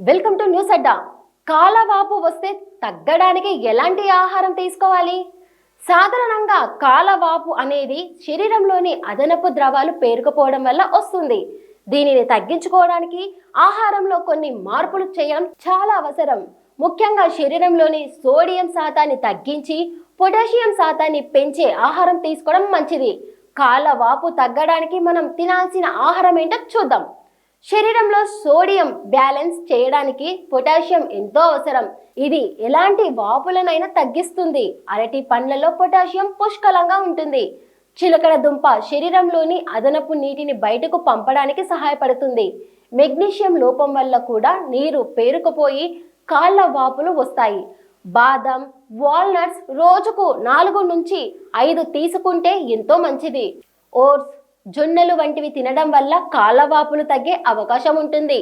Welcome to news అడ్డా. కాలవాపు వస్తే తగ్గడానికి ఎలాంటి ఆహారం తీసుకోవాలి? సాధారణంగా కాలవాపు అనేది శరీరంలోని అదనపు ద్రవాలు పేరుకుపోవడం వల్ల వస్తుంది. దీనిని తగ్గించుకోవడానికి ఆహారంలో కొన్ని మార్పులు చేయడం చాలా అవసరం. ముఖ్యంగా శరీరంలోని సోడియం శాతాన్ని తగ్గించి పొటాషియం శాతాన్ని పెంచే ఆహారం తీసుకోవడం మంచిది. కాలవాపు తగ్గడానికి మనం తినాల్సిన ఆహారం ఏంటో చూద్దాం. శరీరంలో సోడియం బ్యాలెన్స్ చేయడానికి పొటాషియం ఎంతో అవసరం. ఇది ఎలాంటి వాపులనైనా తగ్గిస్తుంది. అరటి పండ్లలో పొటాషియం పుష్కలంగా ఉంటుంది. చిలకడ దుంప శరీరంలోని అదనపు నీటిని బయటకు పంపడానికి సహాయపడుతుంది. మెగ్నీషియం లోపం వల్ల కూడా నీరు పేరుకుపోయి కాళ్ళ వాపులు వస్తాయి. బాదం, వాల్నట్స్ రోజుకు 4 నుంచి 5 తీసుకుంటే ఎంతో మంచిది. ఓట్స్, జొన్నలు వంటివి తినడం వల్ల కాళ్ళవాపులు తగ్గే అవకాశం ఉంటుంది.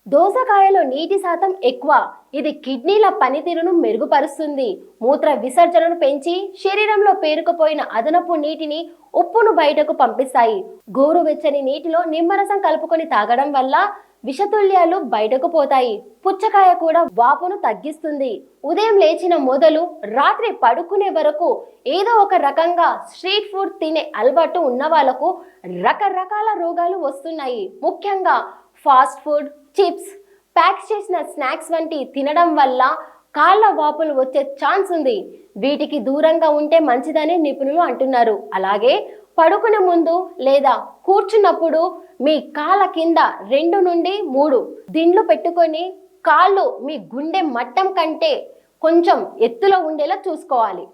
దోసకాయలో నీటి శాతం ఎక్కువ. ఇది కిడ్నీల పనితీరును మెరుగుపరుస్తుంది. మూత్ర విసర్జనను పెంచి శరీరంలో పేరుకుపోయిన అదనపు నీటిని, ఉప్పును బయటకు పంపిస్తాయి. గోరువెచ్చని నీటిలో నిమ్మరసం కలుపుకొని తాగడం వల్ల విషతుల్యాలు బయటకు పోతాయి. పుచ్చకాయ కూడా వాపును తగ్గిస్తుంది. ఉదయం లేచిన మొదలు రాత్రి పడుకునే వరకు ఏదో ఒక రకంగా స్ట్రీట్ ఫుడ్ తినే అలవాటు ఉన్న వాళ్ళకు రకరకాల రోగాలు వస్తున్నాయి. ముఖ్యంగా ఫాస్ట్ ఫుడ్, చిప్స్, ప్యాక్ చేసిన స్నాక్స్ వంటి తినడం వల్ల కాళ్ళ వాపులు వచ్చే ఛాన్స్ ఉంది. వీటికి దూరంగా ఉంటే మంచిదని నిపుణులు అంటున్నారు. అలాగే పడుకునే ముందు లేదా కూర్చున్నప్పుడు మీ కాళ్ళ కింద 2 నుండి 3 దిండ్లు పెట్టుకొని కాళ్ళు మీ గుండె మట్టం కంటే కొంచెం ఎత్తులో ఉండేలా చూసుకోవాలి.